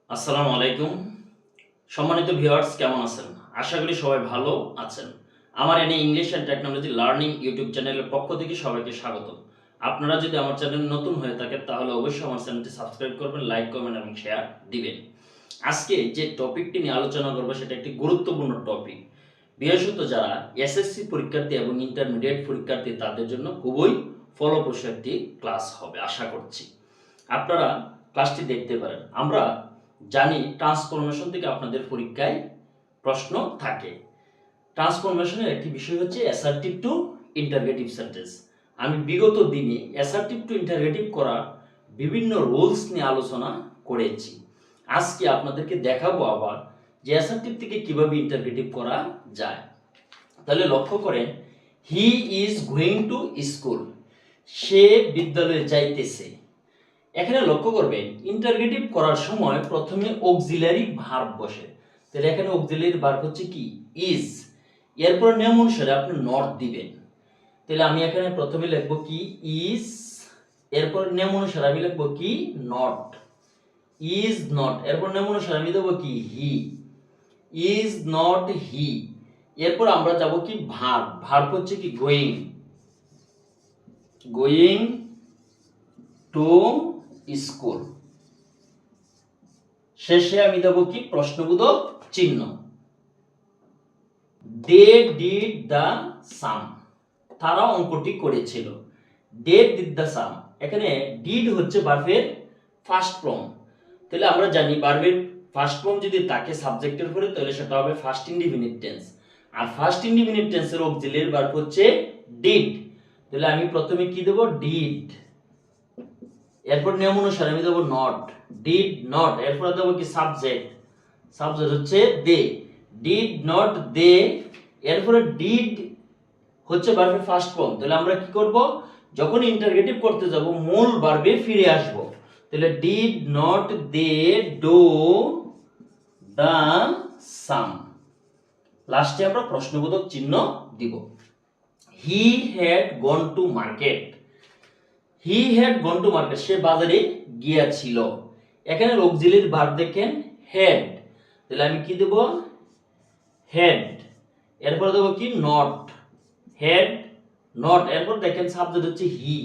আসসালামু আলাইকুম। সম্মানিত ভিউয়ার্স, কেমন আছেন? আশা করি সবাই ভালো আছেন। আমার এনে English and technology learning YouTube চ্যানেলের পক্ষ থেকে সবাইকে স্বাগতম। আপনারা যদি আমার চ্যানেল নতুন হয়ে থাকেন তাহলে অবশ্যই আমার চ্যানেলটি সাবস্ক্রাইব করবেন, লাইক কমেন্ট এবং শেয়ার দিবেন। আজকে যে টপিকটি নিয়ে আলোচনা করব সেটা একটি গুরুত্বপূর্ণ টপিক। বিশেষত যারা এসএসসি পরীক্ষার্থী এবং ইন্টারমিডিয়েট পরীক্ষার্থী তাদের জন্য খুবই ফলপ্রসূ একটি ক্লাস হবে আশা করছি। আপনারা ক্লাসটি দেখতে পারেন। আমরা জানি ট্রান্সফরমেশন থেকে আপনাদের পরীক্ষায় প্রশ্ন থাকে। ট্রান্সফরমেশনের একটি বিষয় হচ্ছে অ্যাসার্টিভ টু ইন্টারগেটিভ সেন্টেন্স। আমি বিগত দিনে অ্যাসার্টিভ টু ইন্টারগেটিভ করার বিভিন্ন রুলস নিয়ে আলোচনা করেছি। আজকে আপনাদেরকে দেখাবো আবার যে অ্যাসার্টিভ থেকে কিভাবে ইন্টারগেটিভ করা যায়। তাহলে লক্ষ্য করেন, he is going to school, সে বিদ্যালয়ে যাইতেছে। এখানে লক্ষ্য করবেন ইন্টারগেটিভ করার সময় প্রথমে অক্সিলারি ভার্ব বসে। তাহলে এখানে অক্সিলারি ভার্ব হচ্ছে কি ইজ, এরপর নিয়ম অনুসারে আপনি নট দিবেন। তাহলে আমি এখানে প্রথমে লিখব কি ইজ, এরপর নিয়ম অনুসারে আমি লিখব কি নট, ইজ নট, এরপর নিয়ম অনুসারে আমি দেবো কি হি, ইজ নট হি। এরপর আমরা যাব কি ভার্ব, ভার্ব হচ্ছে কি গোয়িং, গোয়িং টু স্কুল। শেষে আমি দেব কি প্রশ্নবোধক চিহ্ন। দে ডিড দ্য সাম, তারা অঙ্কটি করেছিল। দে ডিড দ্য সাম, এখানে ডিড হচ্ছে ভার্বের ফার্স্ট ফর্ম। তাহলে আমরা জানি ভার্বের ফার্স্ট ফর্ম যদি থাকে সাবজেক্টের পরে তাহলে সেটা হবে ফার্স্ট ইনডিফিনিট টেন্স, আর ফার্স্ট ইনডিফিনিট টেন্সের অক্সিলারি ভার্ব হচ্ছে ডিড। তাহলে আমি প্রথমে কি দেব ডিড, এরপর নিয়ম অনুসারে আমি দেবো নট, ডিড নট, এরপর দেবো কি সাবজেক্ট, সাবজেক্ট হচ্ছে দে, ডিড নট দে। এরপরে ডিড হচ্ছে ভার্বের ফার্স্ট ফর্ম। তাহলে আমরা কি করব, যখন ইন্টারগেটিভ করতে যাব মূল ভার্বে ফিরে আসব। তাহলে did not they do the same. লাস্টে আমরা প্রশ্নবোধক চিহ্ন দিব। He had gone to market, he had gone to market, সে বাজারে গিয়েছিল। এখানে অক্সিলারি ভার্ব দেখেন হ্যাড, তাহলে আমি কি দেব হ্যাড, এরপর দেব কি নট, হ্যাড নট, এরপর দেখেন সাবজেক্ট হচ্ছে হি,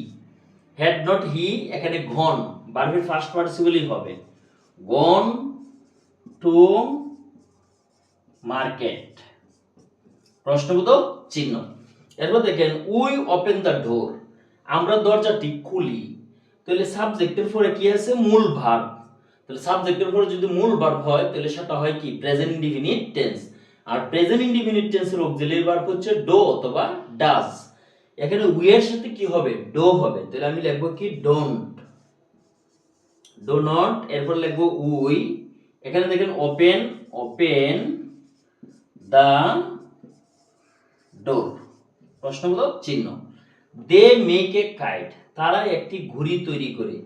হ্যাড নট হি, এখানে গন ভার্বের ফার্স্ট পার্টিসিপলই হবে, গন টু মার্কেট, প্রশ্নবোধক চিহ্ন। এরপর দেখেন উই ওপেন দ্য ডোর, আমরা দরজাটি খুলি। তাহলে সাবজেক্টের পরে কি আছে মূল ভার্ব, তাহলে সাবজেক্টের পরে যদি মূল ভার্ব হয় তাহলে সেটা হয় কি প্রেজেন্ট ইনডিফিনিট টেন্স, আর প্রেজেন্ট ইনডিফিনিট টেন্সের অক্সিলারি ভার্ব হচ্ছে ডো অথবা ডাজ। এখানে উই এর সাথে কি হবে ডো হবে, তাহলে আমি লিখব কি ডোন্ট, ডো নট, এরপর লিখব উই। এখানে দেখেন ওপেন, ওপেন দা ডোর, প্রশ্নবোধক চিহ্ন। দে মেক এ কাইট, তারা একটি ঘুড়ি তৈরি করে।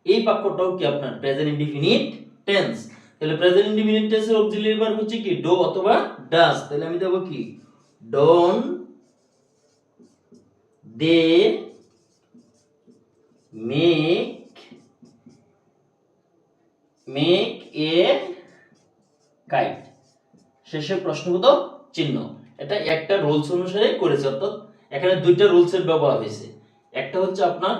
এই বাক্যটাও কি আপনার প্রেজেন্ট ইনডিফিনিট টেন্স। তাহলে প্রেজেন্ট ইনডিফিনিট টেন্সের অক্সিলারি ভার্ব হচ্ছে কি ডো অথবা ডাজ। তাহলে আমি দেব কি ডোন দে মেক এ কাইট, শেষে প্রশ্নবোধক চিহ্ন। এটা একটা রুলস অনুসারে করেছে, অর্থাৎ এখানে দুইটা রুলসের ব্যবহার হয়েছে। একটা হচ্ছে আপনার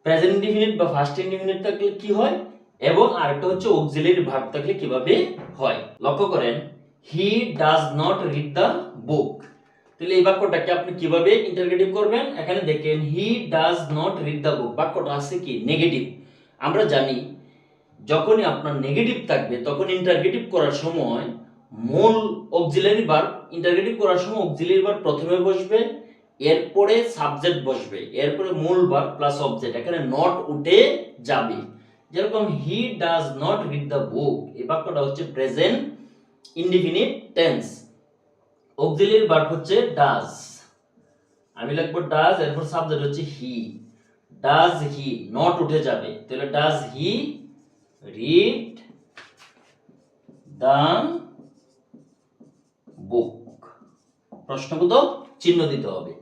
প্রেজেন্ট ইনডিফিনিট বা ফার্স্ট ইনডিফিনিট থাকলে কি হয়, এবং আরেকটা হচ্ছে অক্সিলারি ভার্ব থাকলে কিভাবে হয়। লক্ষ্য করেন he does not read the book, তাহলে এই বাক্যটাকে আপনি কিভাবে ইন্টারগেটিভ করবেন। এখানে দেখেন he does not read the book, বাক্যটা আছে কি নেগেটিভ। আমরা জানি যখনই আপনার নেগেটিভ থাকবে তখন ইন্টারগেটিভ করার সময় মূল অক্সিলারি ভার্ব, ইন্টারগেটিভ করার সময় অক্সিলারি ভার্ব প্রথমে বসবে, এরপরে সাবজেক্ট বসবে, এরপরে মূল ভার্ব প্লাস অবজেক্ট, এখানে নট উঠে যাবে। যেরকম he does not read the book, এই বাক্যটা হচ্ছে present indefinite tense, auxiliary verb হচ্ছে ডাজ, আমি লিখব ডাজ, এরপর সাবজেক্ট হচ্ছে হি, ডাজ হি, নট উঠে যাবে। তাহলে does he read the book, প্রশ্নবোধক চিহ্ন দিতে হবে।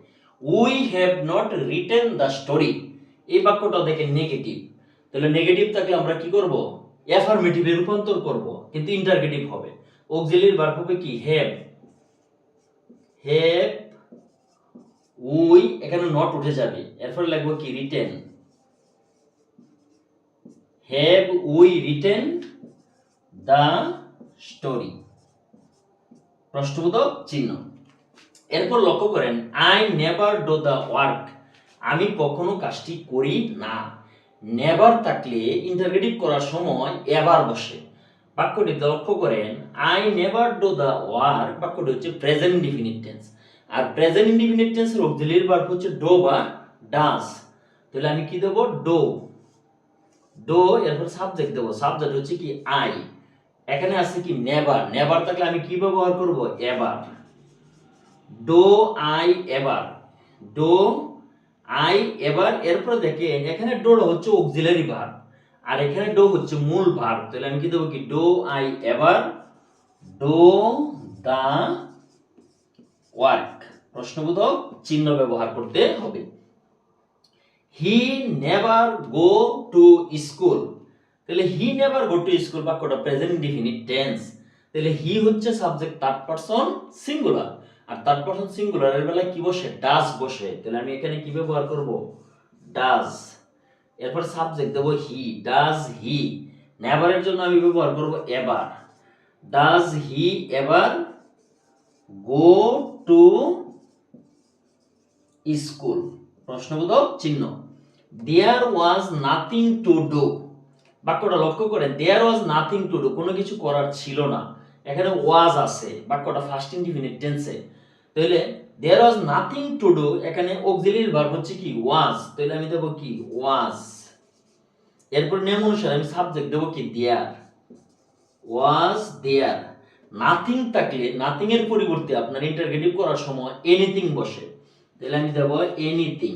We have not written the story, এই বাক্যটা দেখেন নেগেটিভ, তাহলে নেগেটিভ থাকলে আমরা কি করব অ্যাফার্মেটিভে রূপান্তর করব, কিন্তু ইন্টারগেটিভ হবে। অক্সিলিয়ারি ভার্ব হবে কি হ্যাভ, হ্যাভ উই, এখানে নট উঠে যাবে, এরপর লিখবো কি written, have we written the story, প্রশ্নবোধক চিহ্ন। এরপর লক্ষ্য করেন I never do the work, আমি কখনো কাজটি করি না। নেভার থাকলে ইন্টারগেটিভ করার সময় এবার বসে। বাক্যটি লক্ষ্য করেন I never do the work, বাক্যটি হচ্ছে প্রেজেন্ট ইনডিফিনিট টেন্স, আর প্রেজেন্ট ইনডিফিনিট টেন্সের অক্সিলিয়ারি ভার্ব হচ্ছে ডো বা ডাজ। তাহলে আমি কি দেব, ডো, ডো, এরপর সাবজেক্ট দেব, সাবজেক্ট হচ্ছে কি আই, এখানে আছে কি নেভার, নেভার থাকলে আমি কি ব্যবহার করব, এবার, ডো আই এবার, ডো আই এবার। এরপর দেখেন এখানে ডো হচ্ছে অক্সিলারি ভার্ব আর এখানে ডো হচ্ছে মূল ভার্ব, তাহলে আমি কি দেবো কি ডো আই এবার ডো দা ওয়ার্ক, প্রশ্নবোধক চিহ্ন ব্যবহার করতে হবে। He never go to school, তাহলে he never go to school বাক্যটা প্রেজেন্ট ইনডিফিনিট টেন্স, তাহলে হি হচ্ছে সাবজেক্ট থার্ড পারসন সিঙ্গুলার, আর থার্ড পারসন সিঙ্গুলারের বেলায় কি বসে, ডাজ বসে, তাহলে আমি এখানে কি ব্যবহার করব, ডাজ, এরপর subject Dev he, does he, নেভারের জন্য আমি ব্যবহার করব এবার, ডাজ হি এবার গো টু স্কুল, প্রশ্নবোধক চিহ্ন। দেয়ার ওয়াজ নাথিং টু ডু, বাক্যটা লক্ষ্য করে দেয়ার ওয়াজ নাথিং টু ডু, কোনো কিছু করার ছিল না, এখানে ওয়াজ আছে, বাক্যটা ফার্স্ট ইনডিফিনিট টেন্সে, তাহলে দেয়ার ওয়াজ নাথিং টু ডু, এখানে অক্সিলিয়ারি ভার্ব হচ্ছে কি ওয়াজ, তাহলে আমি দেব কি ওয়াজ, এরপর নিয়ম অনুসারে আমি সাবজেক্ট দেব কি দেয়ার, ওয়াজ দেয়ার। নাথিং থাকলে নাথিং এর পরিবর্তে আপনার ইন্টারগেটিভ করার সময় এনিথিং বসে, তাহলে আমি দেব এনিথিং,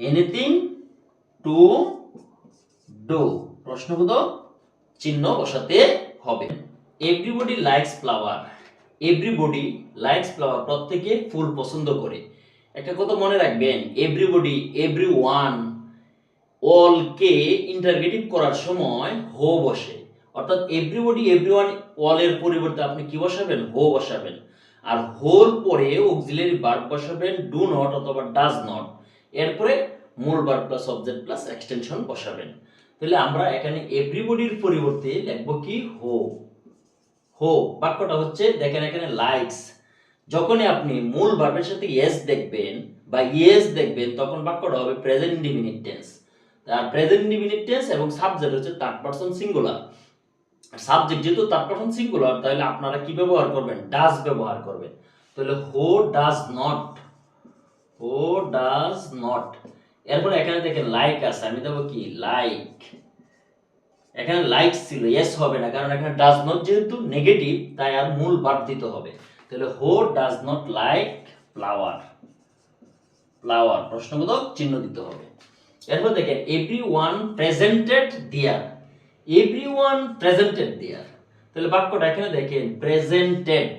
এনিথিং টু ডু, প্রশ্নবোধক চিহ্ন বসাতে হবে। Everybody likes flower, everybody likes flower, প্রত্যেকে ফুল পছন্দ করে। একটা কথা মনে রাখবেন, এভরিবডি, এভরিওয়ান, অল কে ইন্টারগেটিভ করার সময় হো বসে, অর্থাৎ এভরিবডি এভরিওয়ান অল এর পরিবর্তে আপনি কি বসাবেন, হো বসাবেন, আর হোর পরে অক্সিলিয়ারি ভার্ব বসাবেন ডু নট অথবা ডাজ নট, এরপরে মূল verb plus object plus extension বসাবেন। তাহলে আমরা এখানে এভরিবডির পরিবর্তে লিখব কি হো, হো, বাক্যটা হচ্ছে দেখেন এখানে লাইকস, যখনই আপনি মূল ভার্বের সাথে ইয়েস দেখবেন বা ইয়েস দেখবেন তখন বাক্যটা হবে প্রেজেন্ট ইনডিফিনিট টেন্স, আর প্রেজেন্ট ইনডিফিনিট টেন্স এবং সাবজেক্ট হচ্ছে থার্ড পারসন সিঙ্গুলার, সাবজেক্ট যেহেতু থার্ড পারসন সিঙ্গুলার তাহলে আপনারা কি ব্যবহার করবেন, ডাজ ব্যবহার করবেন, তাহলে হো ডাজ নট, হো ডাজ নট। এরপর এখানে দেখেন লাইক আছে, আমি দেবো কি লাইক, এখানে লাইক ছিল, ইয়েস হবে না, কারণ এখানে ডাজ নট যেহেতু নেগেটিভ তাই আর মূল ভার্ব দিতে হবে, তাহলে হো does not like flower, flower, প্রশ্নবোধক চিহ্ন দিতে হবে। এরপর দেখেন এভরিওয়ান প্রেজেন্টেড দেয়ার, এভরিওয়ান প্রেজেন্টেড দেয়ার, তাহলে বাক্যটা এখানে দেখেন প্রেজেন্টেড,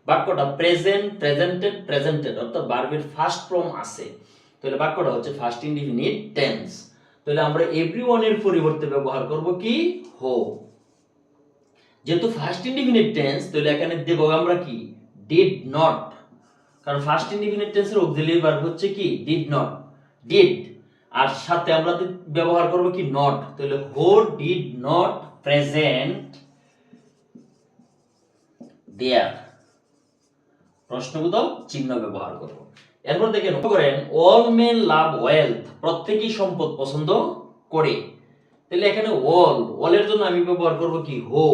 বাক্যটা প্রেজেন্ট, প্রেজেন্টেড, প্রেজেন্টেড, অর্থাৎ ভার্বের ফার্স্ট ফর্ম আছে, তাহলে বাক্যটা হচ্ছে ফার্স্ট ইনডিফিনিট টেন্স, তাহলে আমরা এভরিওয়ান এর পরিবর্তে ব্যবহার করব কি হো, যেহেতু ফার্স্ট ইনডিফিনিট টেন্স তাহলে এখানে দেব আমরা কি ডিড নট, কারণ ফার্স্ট ইনডিফিনিট টেন্সের অক্সিলিয়ারি ভার্ব হচ্ছে কি ডিড নট, ডিড, আর সাথে আমরা ব্যবহার করব কি নট, তাহলে হো ডিড নট প্রেজেন্ট দেয়ার, প্রশ্নবোধক চিহ্ন ব্যবহার করব। এরপর দেখেন করেন অল মেন লাভ ওয়েলথ, প্রত্যেকেই সম্পদ পছন্দ করে, তাহলে এখানে অল, অলের জন্য আমি ব্যবহার করব কি হো,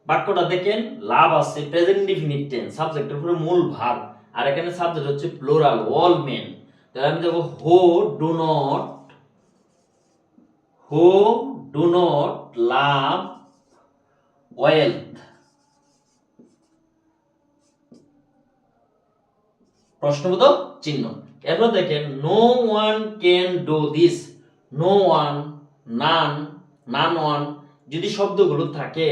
বাক্যটা দেখেন লাভ আছে প্রেজেন্ট ইনডিফিনিট টেন্স, সাবজেক্টের উপরে মূল ভার্ব, আর এখানে সাবজেক্ট হচ্ছে প্লুরাল অল মেন, তাহলে আমি দেব who do not, who do not love wealth, প্রশ্নবোধক চিহ্ন। এরপর দেখেন no one can do this, no one, none, none one, যদি শব্দগুলো থাকে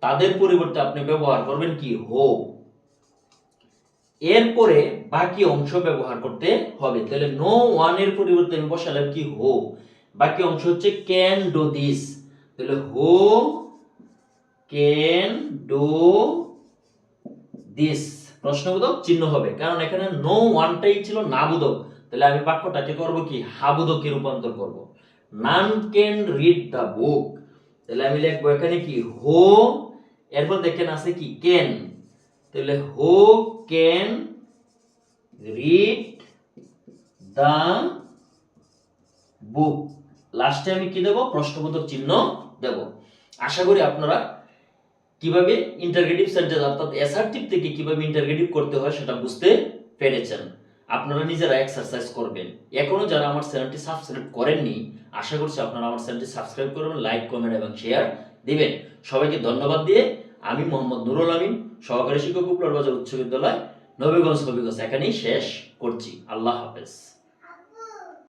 তাদের পরিবর্তে আপনি ব্যবহার করবেন কি হো, এরপরে বাকি অংশ ব্যবহার করতে হবে, তাহলে নো ওয়ান এর পরিবর্তে আমি বসালাম কি হো, বাকি অংশ হচ্ছে ক্যান ডু দিস, তাহলে হু ক্যান ডু দিস প্রশ্নবোধক চিহ্ন হবে, কারণ এখানে নো ওয়ানটাই ছিল নাবোধক, তাহলে আমি বাক্যটাকে করব কি হাবোধকে রূপান্তর করব। None can read the book, তাহলে আমি লিখবো এখানে কি হু, এরপর দেখেন আছে কি ক্যান, তাহলে who can read the book, লাস্টে আমি কি দেব প্রশ্নবোধক চিহ্ন দেব। আশা করি আপনারা কিভাবে ইন্টারগেটিভ সেন্টেন্স অর্থাৎ অ্যাসার্টিভ থেকে কিভাবে ইন্টারগেটিভ করতে হয় সেটা বুঝতে পেরেছেন। আপনারা নিজেরা এক্সারসাইজ করবেন। এখনো যারা আমার চ্যানেলটি সাবস্ক্রাইব করেননি, আশা করছি আপনারা আমার চ্যানেলটি সাবস্ক্রাইব করবেন, লাইক কমেন্ট এবং শেয়ার দিবেন। সবাইকে ধন্যবাদ দিয়ে আমি মোহাম্মদ নুরুল আমিন, সহকারী শিক্ষক উপলার বাজার উচ্চ বিদ্যালয়, নবীগঞ্জ এখানেই শেষ করছি। আল্লাহ হাফেজ।